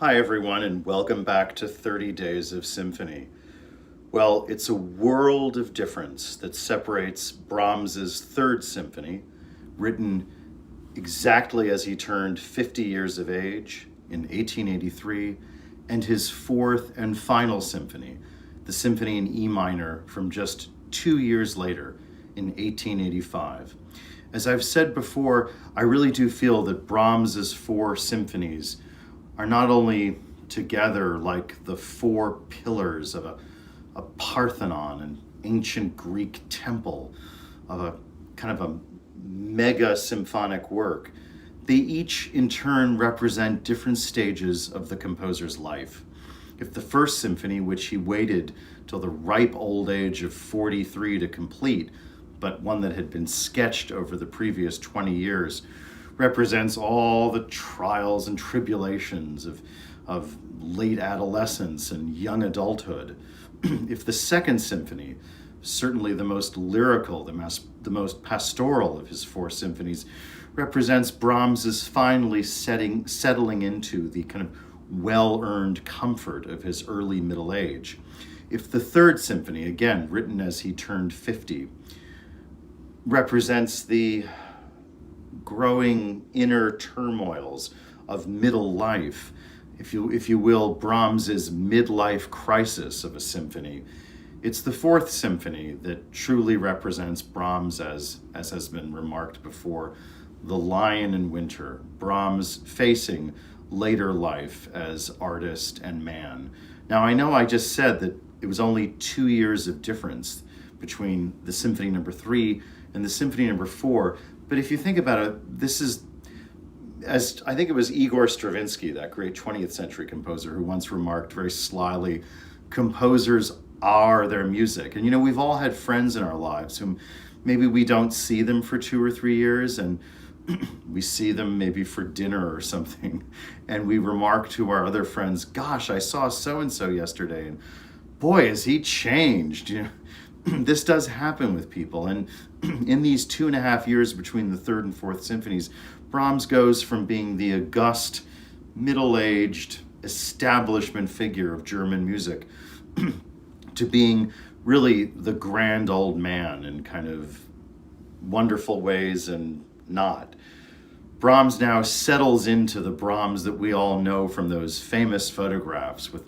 Hi, everyone, and welcome back to 30 Days of Symphony. Well, it's a world of difference that separates Brahms's Third Symphony, written exactly as he turned 50 years of age in 1883, and his fourth and final symphony, the Symphony in E minor, from just 2 years later in 1885. As I've said before, I really do feel that Brahms's four symphonies are not only together like the four pillars of a Parthenon, an ancient Greek temple, of a kind of a mega symphonic work. They each in turn represent different stages of the composer's life. If the first symphony, which he waited till the ripe old age of 43 to complete, but one that had been sketched over the previous 20 years, represents all the trials and tribulations of late adolescence and young adulthood. If the second symphony, certainly the most lyrical, the most pastoral of his four symphonies, represents Brahms's finally settling into the kind of well-earned comfort of his early middle age. If the third symphony, again written as he turned 50, represents the growing inner turmoils of middle life, if you will, Brahms's midlife crisis of a symphony. It's the fourth symphony that truly represents Brahms as has been remarked before, the lion in winter, Brahms facing later life as artist and man. Now, I know I just said that it was only 2 years of difference between the Symphony number 3 and the Symphony number 4, but if you think about it, this is, as I think it was Igor Stravinsky, that great 20th century composer, who once remarked very slyly, composers are their music. And we've all had friends in our lives whom maybe we don't see them for 2 or 3 years, and we see them maybe for dinner or something, and we remark to our other friends, gosh, I saw so-and-so yesterday, and boy, has he changed. This does happen with people, and in these 2.5 years between the third and fourth symphonies, Brahms goes from being the august, middle-aged establishment figure of German music to being really the grand old man in kind of wonderful ways and not. Brahms now settles into the Brahms that we all know from those famous photographs with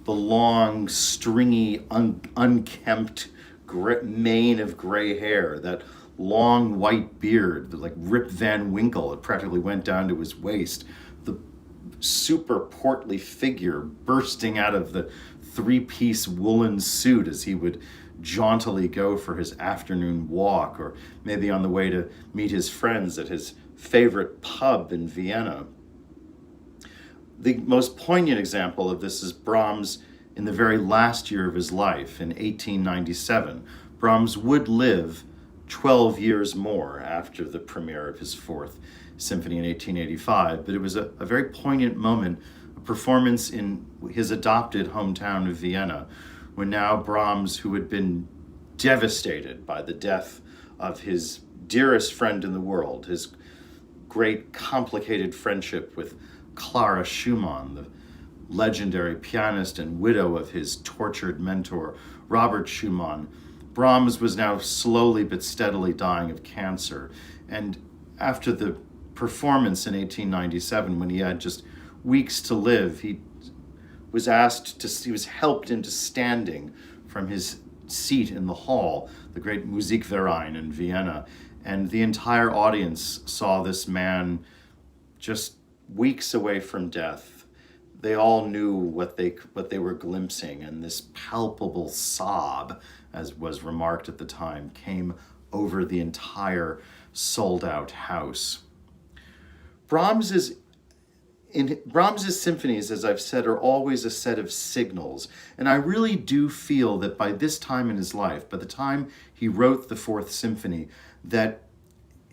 the long, stringy, unkempt mane of gray hair, that long white beard, like Rip Van Winkle, it practically went down to his waist, the super portly figure bursting out of the three-piece woolen suit as he would jauntily go for his afternoon walk, or maybe on the way to meet his friends at his favorite pub in Vienna. The most poignant example of this is Brahms in the very last year of his life, in 1897. Brahms would live 12 years more after the premiere of his fourth symphony in 1885, but it was a very poignant moment, a performance in his adopted hometown of Vienna, when now Brahms, who had been devastated by the death of his dearest friend in the world, his great complicated friendship with Clara Schumann, the legendary pianist and widow of his tortured mentor, Robert Schumann, Brahms was now slowly but steadily dying of cancer. And after the performance in 1897, when he had just weeks to live, he was helped into standing from his seat in the hall, the great Musikverein in Vienna, and the entire audience saw this man just weeks away from death. They all knew what they were glimpsing, and this palpable sob, as was remarked at the time, came over the entire sold-out house. Brahms's symphonies, as I've said, are always a set of signals, and I really do feel that by this time in his life, by the time he wrote the Fourth Symphony, that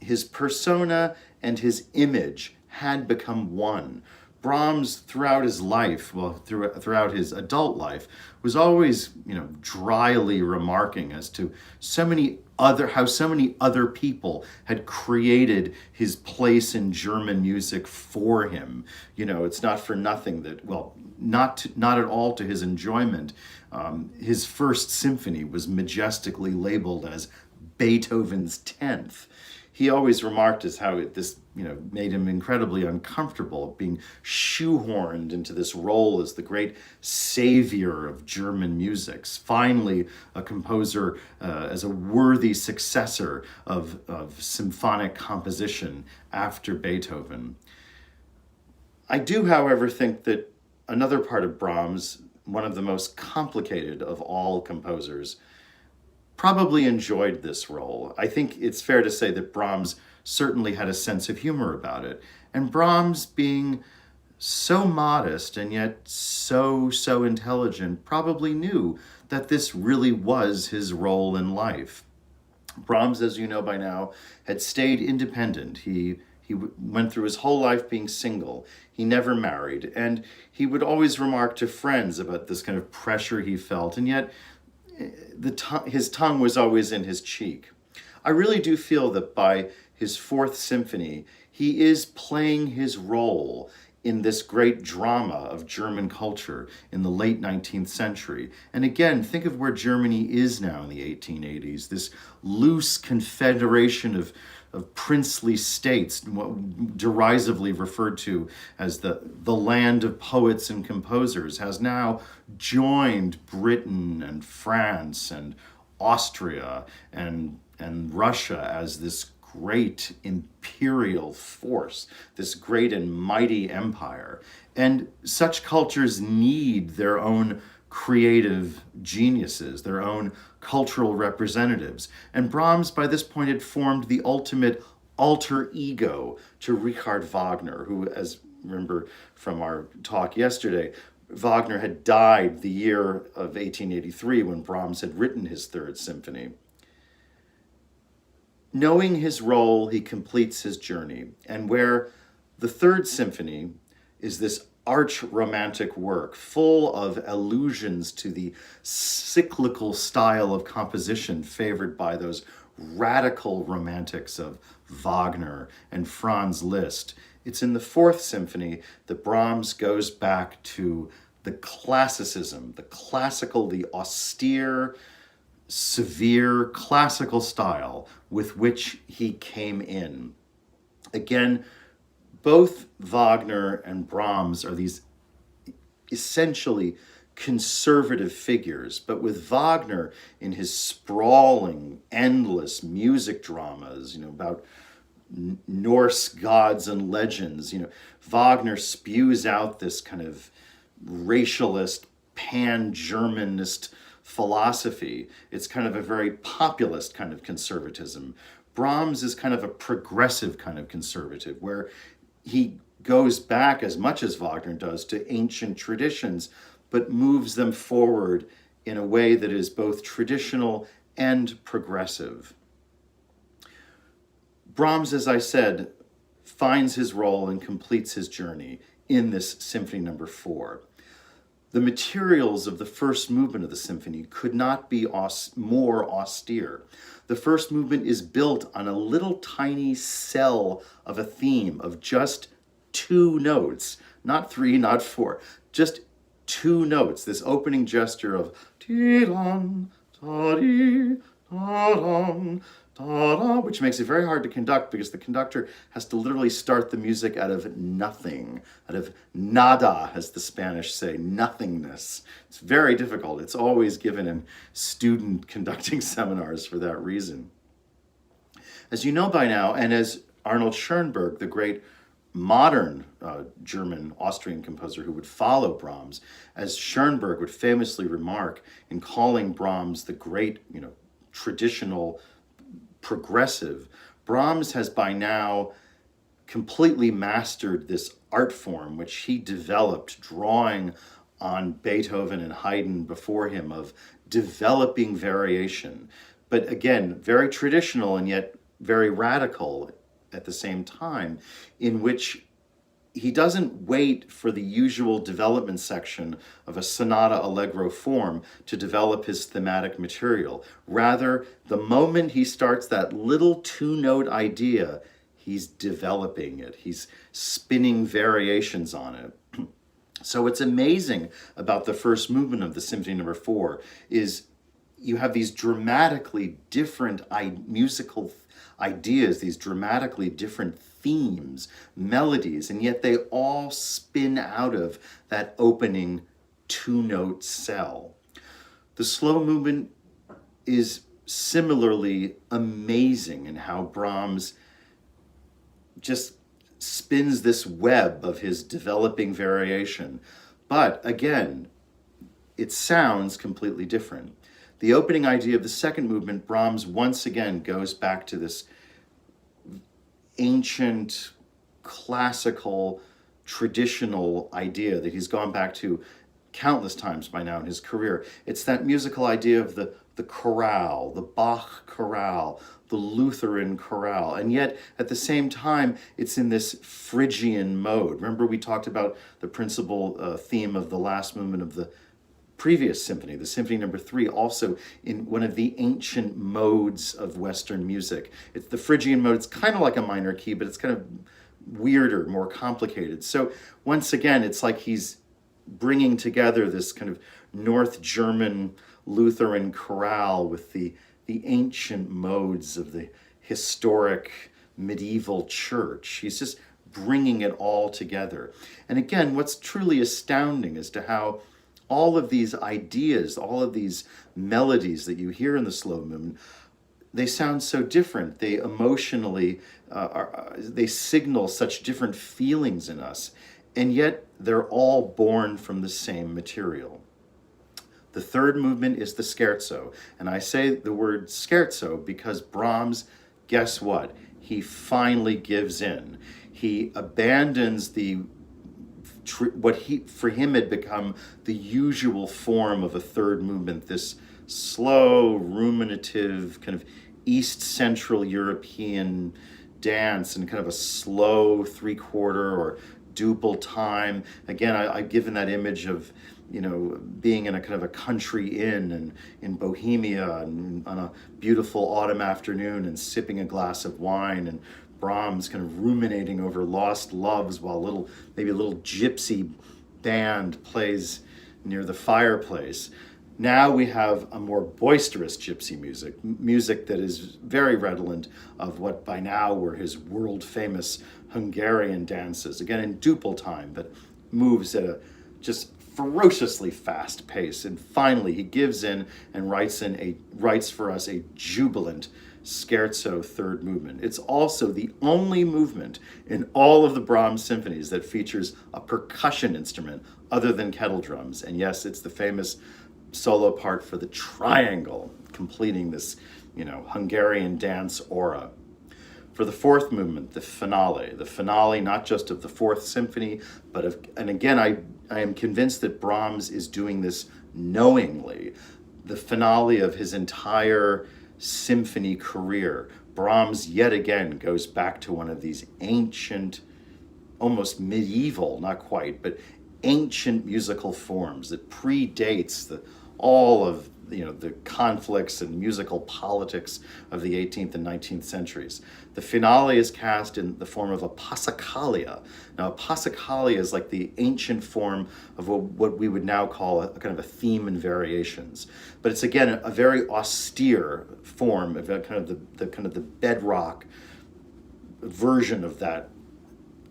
his persona and his image had become one. Brahms, throughout his life, throughout his adult life, was always, dryly remarking as to so many how so many other people had created his place in German music for him. You know, it's not for nothing that, well, not at all to his enjoyment. His first symphony was majestically labeled as Beethoven's 10th. He always remarked as how this, made him incredibly uncomfortable, being shoehorned into this role as the great savior of German music. Finally, a composer as a worthy successor of symphonic composition after Beethoven. I do, however, think that another part of Brahms, one of the most complicated of all composers, probably enjoyed this role. I think it's fair to say that Brahms certainly had a sense of humor about it. And Brahms, being so modest and yet so intelligent, probably knew that this really was his role in life. Brahms, as you know by now, had stayed independent. He went through his whole life being single. He never married. And he would always remark to friends about this kind of pressure he felt. And yet, his tongue was always in his cheek. I really do feel that by his fourth symphony, he is playing his role in this great drama of German culture in the late 19th century. And again, think of where Germany is now in the 1880s, this loose confederation of princely states, derisively referred to as the land of poets and composers, has now joined Britain and France and Austria and Russia as this great imperial force, this great and mighty empire. And such cultures need their own creative geniuses, their own cultural representatives. And Brahms, by this point, had formed the ultimate alter ego to Richard Wagner, who, as remember from our talk yesterday, Wagner had died the year of 1883 when Brahms had written his third symphony. Knowing his role, he completes his journey. And where the third symphony is this arch romantic work full of allusions to the cyclical style of composition favored by those radical romantics of Wagner and Franz Liszt, it's in the fourth symphony that Brahms goes back to the classicism, the classical, the austere, severe classical style with which he came in. Again, both Wagner and Brahms are these essentially conservative figures, but with Wagner in his sprawling, endless music dramas, about Norse gods and legends, Wagner spews out this kind of racialist, pan-Germanist philosophy. It's kind of a very populist kind of conservatism. Brahms is kind of a progressive kind of conservative, where he goes back as much as Wagner does to ancient traditions, but moves them forward in a way that is both traditional and progressive. Brahms, as I said, finds his role and completes his journey in this Symphony Number 4. The materials of the first movement of the symphony could not be more austere. The first movement is built on a little tiny cell of a theme of just 2 notes, not 3, not 4, just 2 notes. This opening gesture of ti-don, ta-di, ta-don, ta-da, which makes it very hard to conduct because the conductor has to literally start the music out of nothing, out of nada, as the Spanish say, nothingness. It's very difficult. It's always given in student conducting seminars for that reason. As you know by now, and as Arnold Schoenberg, the great modern German Austrian composer who would follow Brahms, as Schoenberg would famously remark in calling Brahms the great, traditional progressive, Brahms has by now completely mastered this art form which he developed drawing on Beethoven and Haydn before him, of developing variation. But again, very traditional and yet very radical at the same time, in which he doesn't wait for the usual development section of a sonata allegro form to develop his thematic material. Rather, the moment he starts that little two-note idea, he's developing it. He's spinning variations on it. So what's amazing about the first movement of the Symphony Number 4 is you have these dramatically different musical ideas, these dramatically different themes, melodies, and yet they all spin out of that opening two-note cell. The slow movement is similarly amazing in how Brahms just spins this web of his developing variation. But again, it sounds completely different. The opening idea of the second movement, Brahms once again goes back to this ancient, classical, traditional idea that he's gone back to countless times by now in his career. It's that musical idea of the chorale, the Bach chorale, the Lutheran chorale, and yet at the same time, it's in this Phrygian mode. Remember we talked about the principal theme of the last movement of the previous symphony, the Symphony Number 3, also in one of the ancient modes of Western music. It's the Phrygian mode. It's kind of like a minor key, but it's kind of weirder, more complicated. So once again, it's like he's bringing together this kind of North German Lutheran chorale with the ancient modes of the historic medieval church. He's just bringing it all together. And again, what's truly astounding as to how all of these ideas, all of these melodies that you hear in the slow movement, they sound so different. They emotionally, they signal such different feelings in us, and yet they're all born from the same material. The third movement is the scherzo, and I say the word scherzo because Brahms, guess what? He finally gives in. He abandons what for him had become the usual form of a third movement, this slow, ruminative, kind of East Central European dance and kind of a slow three-quarter or duple time. Again, I've given that image of, being in a kind of a country inn and in Bohemia and on a beautiful autumn afternoon and sipping a glass of wine, and Brahms kind of ruminating over lost loves while maybe a little gypsy band plays near the fireplace. Now we have a more boisterous gypsy music that is very redolent of what by now were his world-famous Hungarian dances, again in duple time, but moves at a just ferociously fast pace. And finally, he gives in and writes for us a jubilant scherzo third movement. It's also the only movement in all of the Brahms symphonies that features a percussion instrument other than kettle drums. And yes, it's the famous solo part for the triangle, completing this, Hungarian dance aura. For the fourth movement, the finale not just of the Fourth Symphony, but and again, I am convinced that Brahms is doing this knowingly, the finale of his entire symphony career. Brahms yet again goes back to one of these ancient, almost medieval, not quite, but ancient musical forms that predates all of the conflicts and musical politics of the 18th and 19th centuries. The finale is cast in the form of a passacaglia. Now, a passacaglia is like the ancient form of what we would now call a kind of a theme and variations. But it's again a very austere form of kind of the bedrock version of that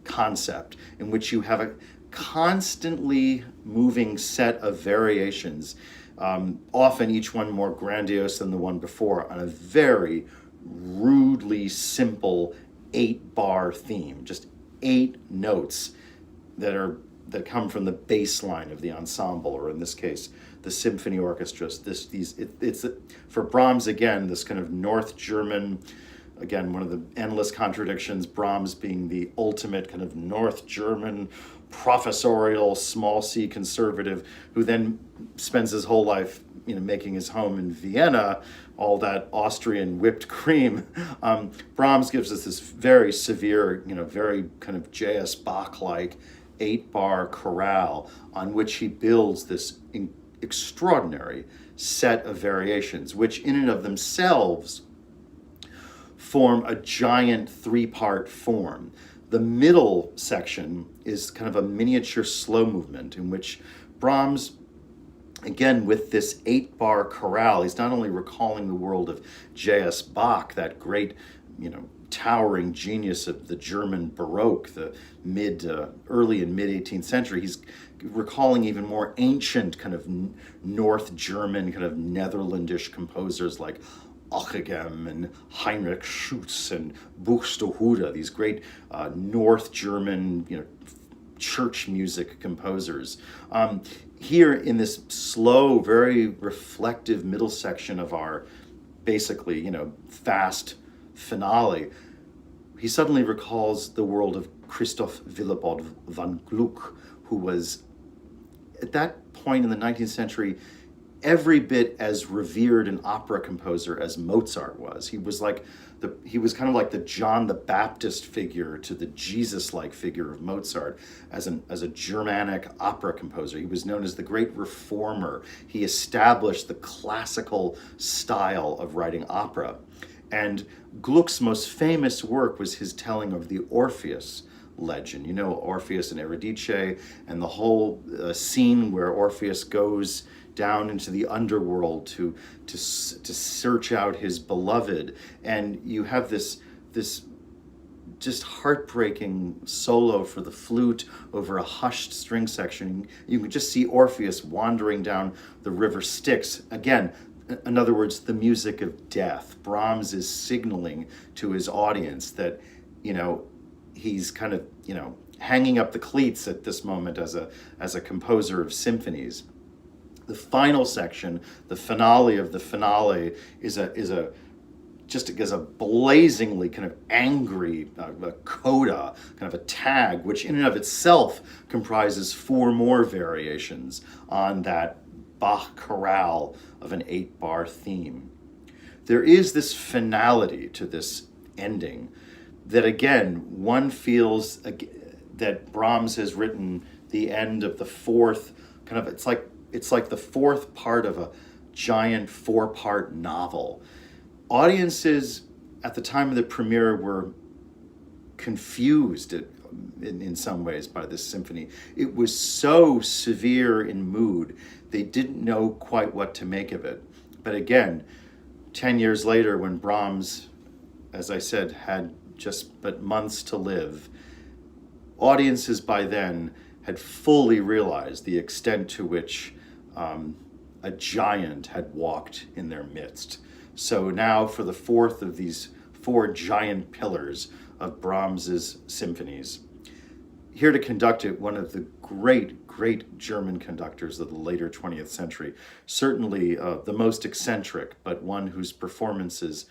concept, in which you have a constantly moving set of variations, often each one more grandiose than the one before, on a very rudely simple 8-bar theme, just 8 notes that come from the bass line of the ensemble, or in this case, the symphony orchestra. It's for Brahms, again, this kind of North German, again, one of the endless contradictions, Brahms being the ultimate kind of North German professorial small c conservative who then spends his whole life, making his home in Vienna, all that Austrian whipped cream, Brahms gives us this very severe, very kind of J.S. Bach-like 8-bar chorale on which he builds this extraordinary set of variations, which in and of themselves form a giant 3-part form. The middle section is kind of a miniature slow movement in which Brahms, again with this 8-bar chorale, he's not only recalling the world of J.S. Bach, that great, towering genius of the German Baroque, the early and mid 18th century. He's recalling even more ancient kind of North German, kind of Netherlandish composers like Ockeghem and Heinrich Schütz and Buxtehude, these great North German, church music composers. Here in this slow, very reflective middle section of our basically, fast finale, he suddenly recalls the world of Christoph Willibald von Gluck, who was at that point in the 19th century every bit as revered an opera composer as Mozart was. He was kind of like the John the Baptist figure to the Jesus-like figure of Mozart as a Germanic opera composer. He was known as the great reformer. He established the classical style of writing opera. And Gluck's most famous work was his telling of the Orpheus legend. Orpheus and Eurydice, and the whole scene where Orpheus goes down into the underworld to search out his beloved, and you have this just heartbreaking solo for the flute over a hushed string section. You can just see Orpheus wandering down the river Styx. Again, in other words, the music of death. Brahms is signaling to his audience that, he's kind of, hanging up the cleats at this moment as a composer of symphonies. The final section, the finale of the finale, is a blazingly kind of angry a coda, kind of a tag, which in and of itself comprises 4 more variations on that Bach chorale of an 8-bar theme. There is this finality to this ending that, again, one feels that Brahms has written the end of the 4th, kind of, it's like the 4th part of a giant 4-part novel. Audiences at the time of the premiere were confused in some ways by this symphony. It was so severe in mood, they didn't know quite what to make of it. But again, 10 years later, when Brahms, as I said, had just but months to live, audiences by then had fully realized the extent to which a giant had walked in their midst. So now for the 4th of these 4 giant pillars of Brahms's symphonies, here to conduct it, one of the great German conductors of the later 20th century, certainly the most eccentric, but one whose performances,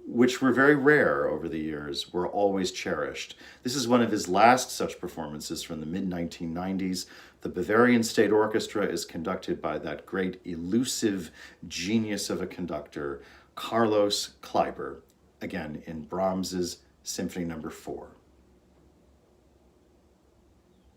which were very rare over the years, were always cherished. This is one of his last such performances from the mid-1990s. The Bavarian State Orchestra is conducted by that great elusive genius of a conductor, Carlos Kleiber, again in Brahms's Symphony No. 4.